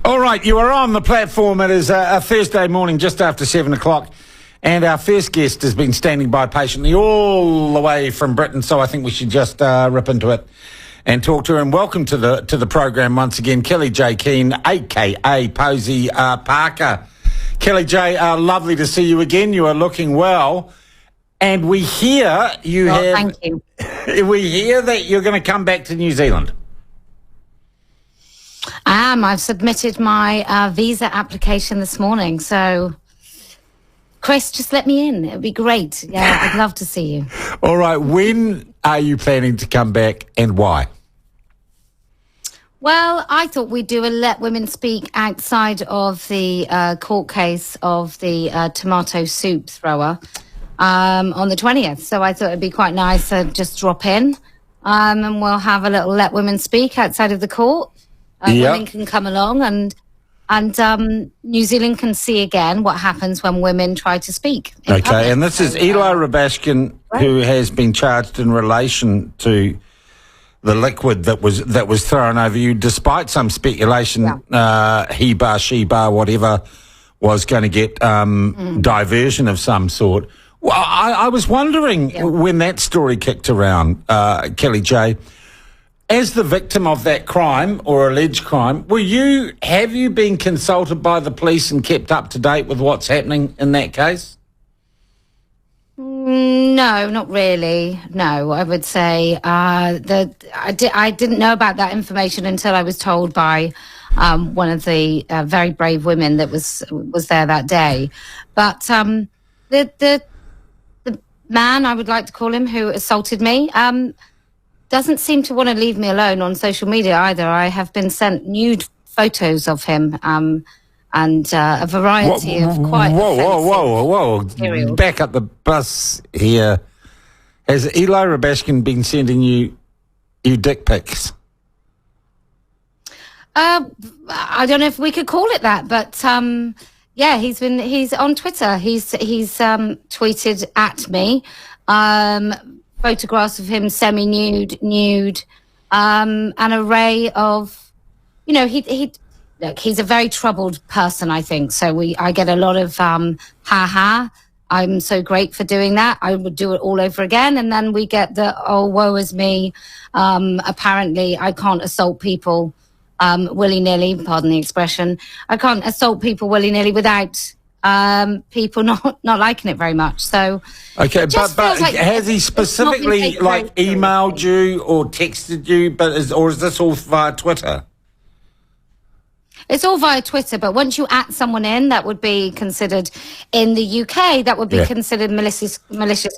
All right, you are on the platform. It is a Thursday morning, just after 7 o'clock, and our first guest has been standing by patiently all the way from Britain, so I think we should just rip into it and talk to her. And welcome to the program once again, Kellie-Jay Keen, a.k.a. Posie Parker. Kellie-Jay, lovely to see you again. You are looking well. And we hear you Thank you. We hear that you're going to come back to New Zealand. I am. I've submitted my visa application this morning. So, Chris, just let me in. It would be great. Yeah, I'd love to see you. All right. When are you planning to come back and why? Well, I thought we'd do a Let Women Speak outside of the court case of the tomato soup thrower on the 20th. So I thought it'd be quite nice to just drop in and we'll have a little Let Women Speak outside of the court. Women can come along and New Zealand can see again what happens when women try to speak. Okay, public. and this is Eli Rabashkin, who has been charged in relation to the liquid that was thrown over you, despite some speculation, he bar, she bar, whatever, was going to get diversion of some sort. Well, I was wondering when that story kicked around, Kellie-Jay, as the victim of that crime or alleged crime, have you been consulted by the police and kept up to date with what's happening in that case? No, not really. No, I would say that I didn't know about that information until I was told by one of the very brave women that was there that day. But the man, I would like to call him, who assaulted me, doesn't seem to want to leave me alone on social media either. I have been sent nude photos of him and a variety of quite Whoa. material. Back up the bus here. Has Eli Rabashkin been sending you dick pics? I don't know if we could call it that, but yeah, he's on Twitter. He's tweeted at me photographs of him nude, an array of, he's a very troubled person, I think. So I get a lot of I'm so great for doing that. I would do it all over again. And then we get the, oh, woe is me. Apparently I can't assault people willy-nilly, pardon the expression. I can't assault people willy-nilly without people not liking it very much. So okay, but like has he specifically emailed you or texted you? Or is this all via Twitter? It's all via Twitter, but once you at someone in, that would be considered, in the UK, that would be considered malicious.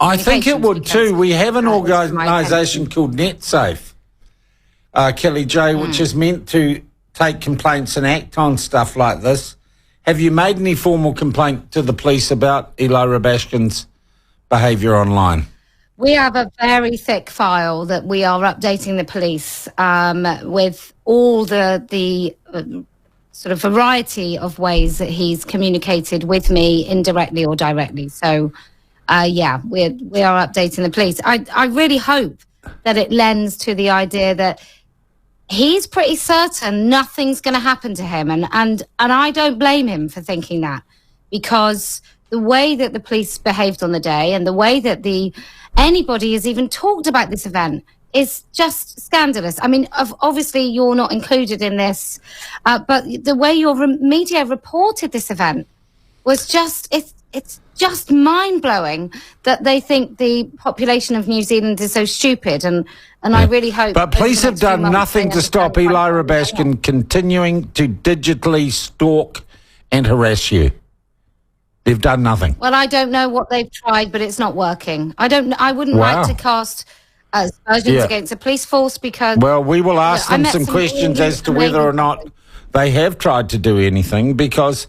I think it would too. We have an organisation called NetSafe, Kellie-Jay, which is meant to take complaints and act on stuff like this. Have you made any formal complaint to the police about Eli Rabashkin's behaviour online? We have a very thick file that we are updating the police with all the sort of variety of ways that he's communicated with me indirectly or directly. So, we are updating the police. I really hope that it lends to the idea that he's pretty certain nothing's going to happen to him. And I don't blame him for thinking that, because the way that the police behaved on the day and the way that anybody has even talked about this event is just scandalous. I mean, obviously you're not included in this, but the way your media reported this event was it's just mind-blowing that they think the population of New Zealand is so stupid, and I really hope... But police have done nothing to stop Eli Rabashkin continuing to digitally stalk and harass you. They've done nothing. Well, I don't know what they've tried, but it's not working. I wouldn't like to cast aspersions against the police force, because... Well, we will ask them some questions as to whether or not they have tried to do anything, because...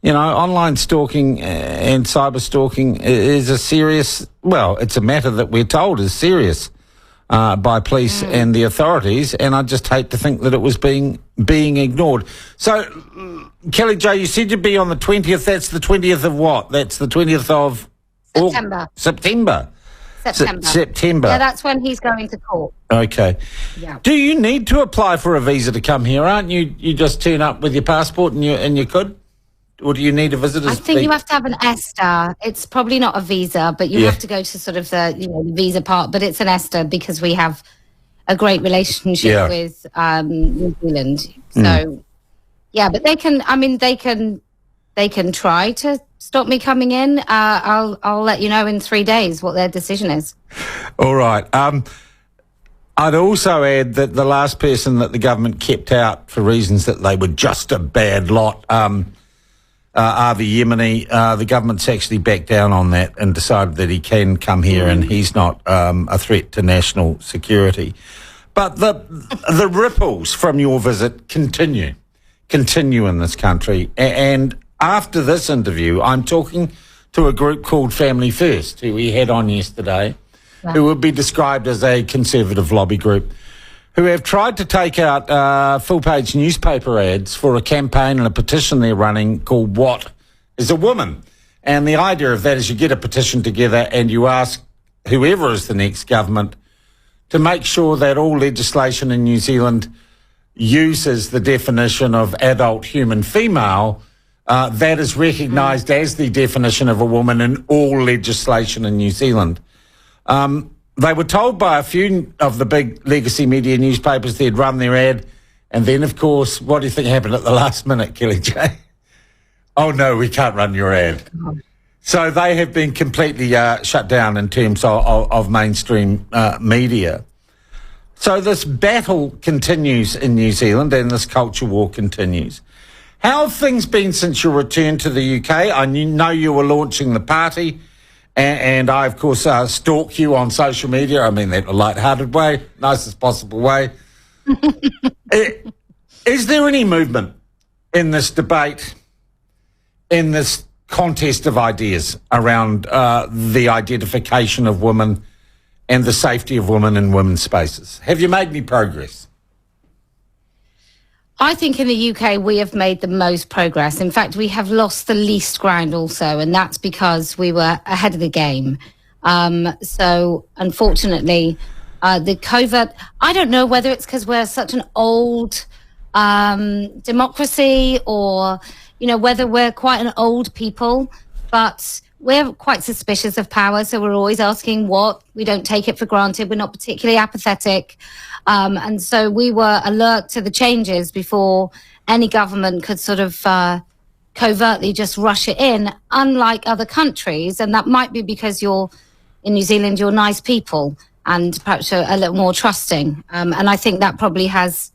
online stalking and cyber stalking is a serious, it's a matter that we're told is serious by police and the authorities, and I just hate to think that it was being ignored. So, Kellie-Jay, you said you'd be on the 20th. That's the 20th of what? That's the 20th of September. September. September. Yeah, that's when he's going to court. Okay. Yeah. Do you need to apply for a visa to come here? Aren't you? You just turn up with your passport and you could? Or do you need a visitor's I think you have to have an ESTA. It's probably not a visa, but you have to go to sort of the the visa part. But it's an ESTA because we have a great relationship with New Zealand. So yeah, but they can. I mean, they can try to stop me coming in. I'll let you know in 3 days what their decision is. All right. I'd also add that the last person that the government kept out for reasons that they were just a bad lot, Avi Yemeni, the government's actually backed down on that and decided that he can come here and he's not a threat to national security. But the ripples from your visit continue in this country. And after this interview, I'm talking to a group called Family First, who we had on yesterday, who would be described as a conservative lobby group, who have tried to take out full-page newspaper ads for a campaign and a petition they're running called What is a Woman? And the idea of that is you get a petition together and you ask whoever is the next government to make sure that all legislation in New Zealand uses the definition of adult human female that is recognised as the definition of a woman in all legislation in New Zealand. They were told by a few of the big legacy media newspapers they'd run their ad, and then, of course, what do you think happened at the last minute, Kellie-Jay? Oh, no, we can't run your ad. So they have been completely shut down in terms of mainstream media. So this battle continues in New Zealand and this culture war continues. How have things been since your return to the UK? I know you were launching the party. And I, of course, stalk you on social media. I mean that in a light-hearted way, nicest possible way. Is there any movement in this debate, in this contest of ideas around the identification of women and the safety of women in women's spaces? Have you made any progress? I think in the UK we have made the most progress. In fact, we have lost the least ground also, and that's because we were ahead of the game. So unfortunately, the covert, I don't know whether it's because we're such an old democracy or, whether we're quite an old people, but we're quite suspicious of power. So we're always asking what, we don't take it for granted. We're not particularly apathetic. And so we were alert to the changes before any government could sort of covertly just rush it in, unlike other countries. And that might be because you're in New Zealand, you're nice people and perhaps a little more trusting. And I think that probably has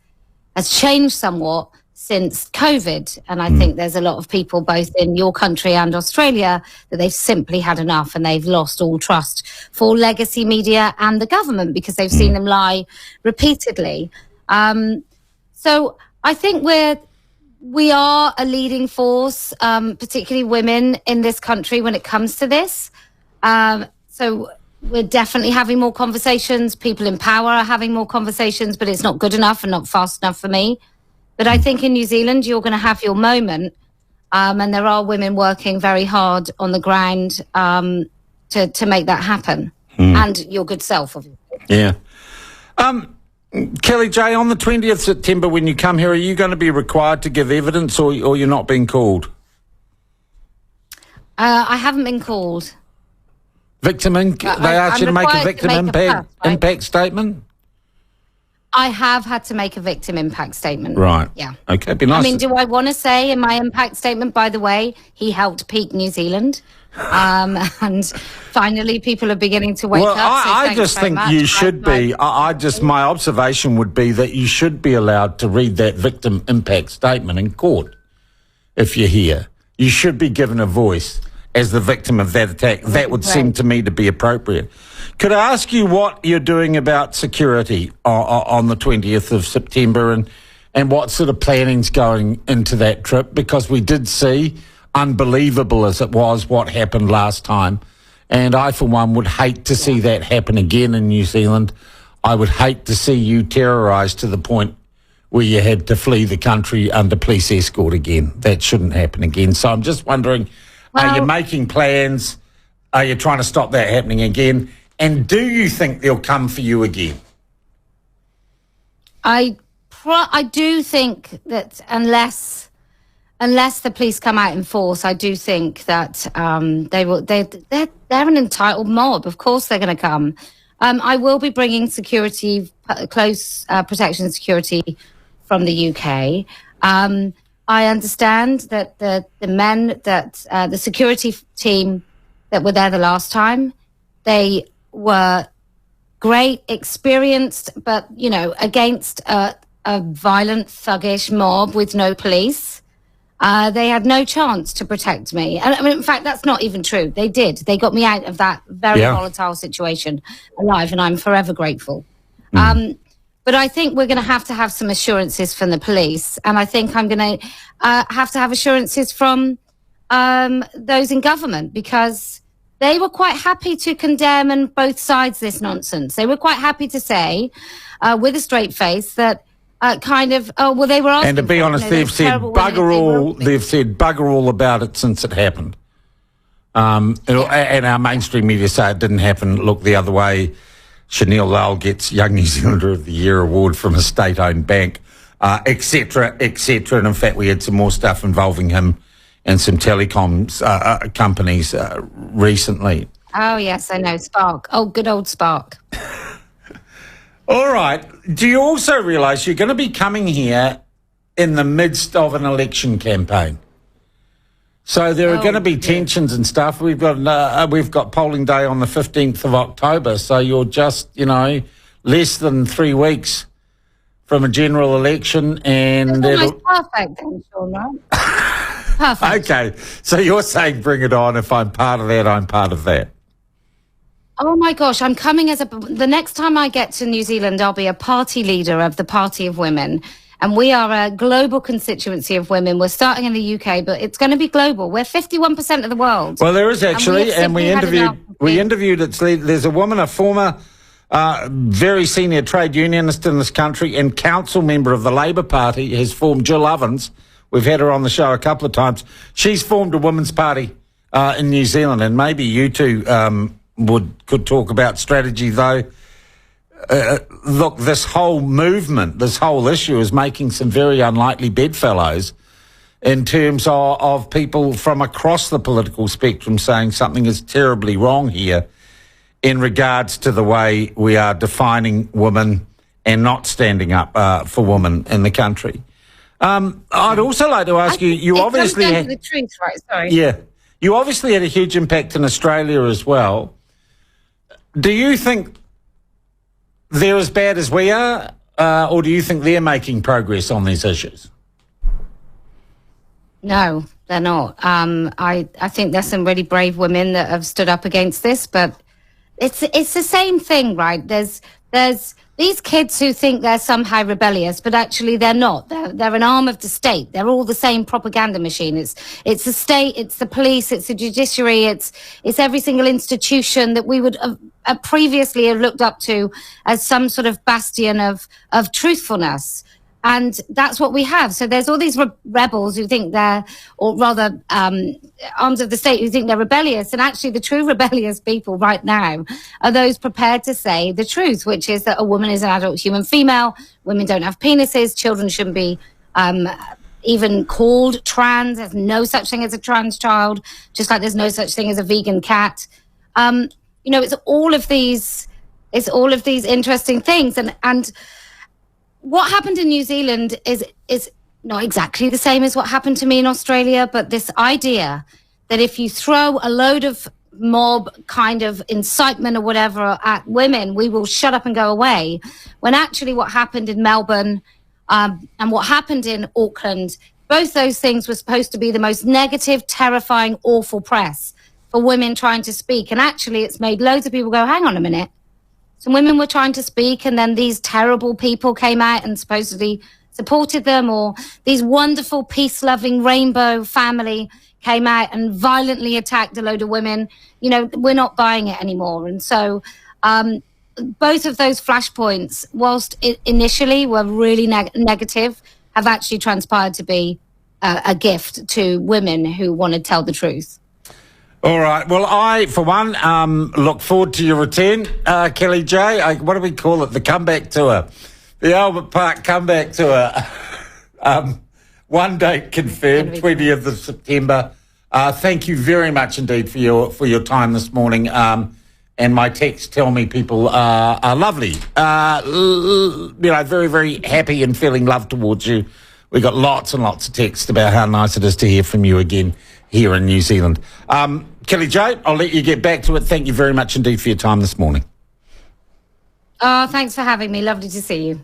changed somewhat since COVID. And I think there's a lot of people both in your country and Australia that they've simply had enough and they've lost all trust for legacy media and the government because they've seen them lie repeatedly. So I think we are a leading force, particularly women in this country when it comes to this. So we're definitely having more conversations. People in power are having more conversations, but it's not good enough and not fast enough for me. But I think in New Zealand, you're going to have your moment. And there are women working very hard on the ground to make that happen. And your good self, obviously. Yeah. Kellie-Jay, on the 20th September, when you come here, are you going to be required to give evidence or you're not being called? I haven't been called. They asked you to make a victim impact statement? I have had to make a victim impact statement. Right. Yeah. Okay, be nice. I mean, do I want to say in my impact statement, by the way, he helped peak New Zealand? And finally, people are beginning to wake up. I just think you should be. My observation would be that you should be allowed to read that victim impact statement in court if you're here. You should be given a voice as the victim of that attack. That would seem to me to be appropriate. Could I ask you what you're doing about security on the 20th of September and what sort of planning's going into that trip? Because we did see, unbelievable as it was, what happened last time. And I, for one, would hate to see that happen again in New Zealand. I would hate to see you terrorised to the point where you had to flee the country under police escort again. That shouldn't happen again. So I'm just wondering, are you making plans? Are you trying to stop that happening again? And do you think they'll come for you again? I do think that unless the police come out in force, I do think that they're an entitled mob. Of course they're going to come. I will be bringing security, close protection security from the UK. I understand that the men that the security team that were there the last time, they were great, experienced, but, you know, against a violent, thuggish mob with no police. They had no chance to protect me. And I mean, in fact, that's not even true. They did. They got me out of that very volatile situation alive, and I'm forever grateful. But I think we're going to have some assurances from the police, and I think I'm going to have assurances from those in government, because they were quite happy to condemn on both sides this nonsense. They were quite happy to say, with a straight face, that they were asking. And to be honest, they've said bugger all. They've said bugger all about it since it happened. And our mainstream media say it didn't happen. Look the other way. Chanel Lowell gets Young New Zealander of the Year award from a state-owned bank, etc., etc. And in fact, we had some more stuff involving him and some telecoms companies recently. Oh, yes, I know. Spark. Oh, good old Spark. All right. Do you also realise you're going to be coming here in the midst of an election campaign? So there are going to be tensions and stuff. We've got polling day on the 15th of October, so you're just, less than 3 weeks from a general election. And it's perfect, then, Sean, right? Perfect. Okay, so you're saying bring it on. If I'm part of that, I'm part of that. Oh my gosh, I'm coming the next time I get to New Zealand, I'll be a party leader of the Party of Women. And we are a global constituency of women. We're starting in the UK, but it's going to be global. We're 51% of the world. Well, there is actually, and we interviewed its lead. There's a woman, a former very senior trade unionist in this country and council member of the Labour Party, has formed, Jill Ovens. We've had her on the show a couple of times. She's formed a women's party in New Zealand, and maybe you two could talk about strategy, though. Look, this whole movement, this whole issue is making some very unlikely bedfellows in terms of people from across the political spectrum saying something is terribly wrong here in regards to the way we are defining women and not standing up for women in the country. I'd also like to ask you, you obviously had the truth, right? Sorry. Yeah. You obviously had a huge impact in Australia as well. Do you think they're as bad as we are, or do you think they're making progress on these issues? No, they're not. I think there's some really brave women that have stood up against this, but it's the same thing, right? There's these kids who think they're somehow rebellious, but actually they're not. They're an arm of the state. They're all the same propaganda machine. It's the state, it's the police, it's the judiciary, it's every single institution that we would previously have looked up to as some sort of bastion of truthfulness. And that's what we have. So there's all these rebels who think they're, or rather arms of the state who think they're rebellious. And actually the true rebellious people right now are those prepared to say the truth, which is that a woman is an adult human female. Women don't have penises. Children shouldn't be even called trans. There's no such thing as a trans child, just like there's no such thing as a vegan cat. It's all of these interesting things. And what happened in New Zealand is not exactly the same as what happened to me in Australia, but this idea that if you throw a load of mob kind of incitement or whatever at women, we will shut up and go away, when actually what happened in Melbourne and what happened in Auckland, both those things were supposed to be the most negative, terrifying, awful press for women trying to speak. And actually it's made loads of people go, hang on a minute. Some women were trying to speak, and then these terrible people came out and supposedly supported them, or these wonderful, peace-loving rainbow family came out and violently attacked a load of women. We're not buying it anymore. And so both of those flashpoints, whilst initially were really negative, have actually transpired to be a gift to women who want to tell the truth. All right. Well, I, for one, look forward to your return, Kellie-Jay. What do we call it? The comeback tour. The Albert Park comeback tour. One date confirmed, 20th of September. Thank you very much indeed for your time this morning. And my texts tell me people are lovely. Very, very happy and feeling love towards you. We got lots and lots of texts about how nice it is to hear from you again here in New Zealand. Kellie-Jay, I'll let you get back to it. Thank you very much indeed for your time this morning. Thanks for having me. Lovely to see you.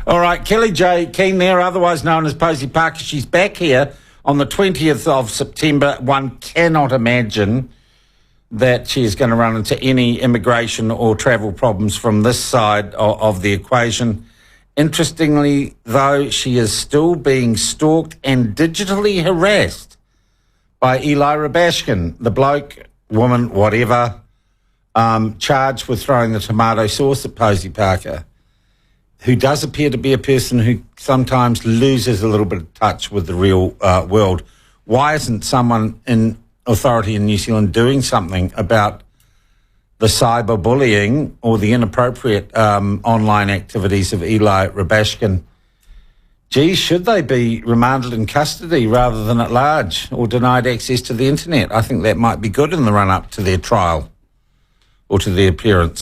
All right, Kellie-Jay Keen there, otherwise known as Posie Parker. She's back here on the 20th of September. One cannot imagine that she is going to run into any immigration or travel problems from this side of the equation. Interestingly, though, she is still being stalked and digitally harassed by Eli Rabashkin, the bloke, woman, whatever, charged with throwing the tomato sauce at Posie Parker, who does appear to be a person who sometimes loses a little bit of touch with the real world. Why isn't someone in authority in New Zealand doing something about the cyberbullying or the inappropriate online activities of Eli Rabashkin? Gee, should they be remanded in custody rather than at large or denied access to the internet? I think that might be good in the run-up to their trial or to their appearance.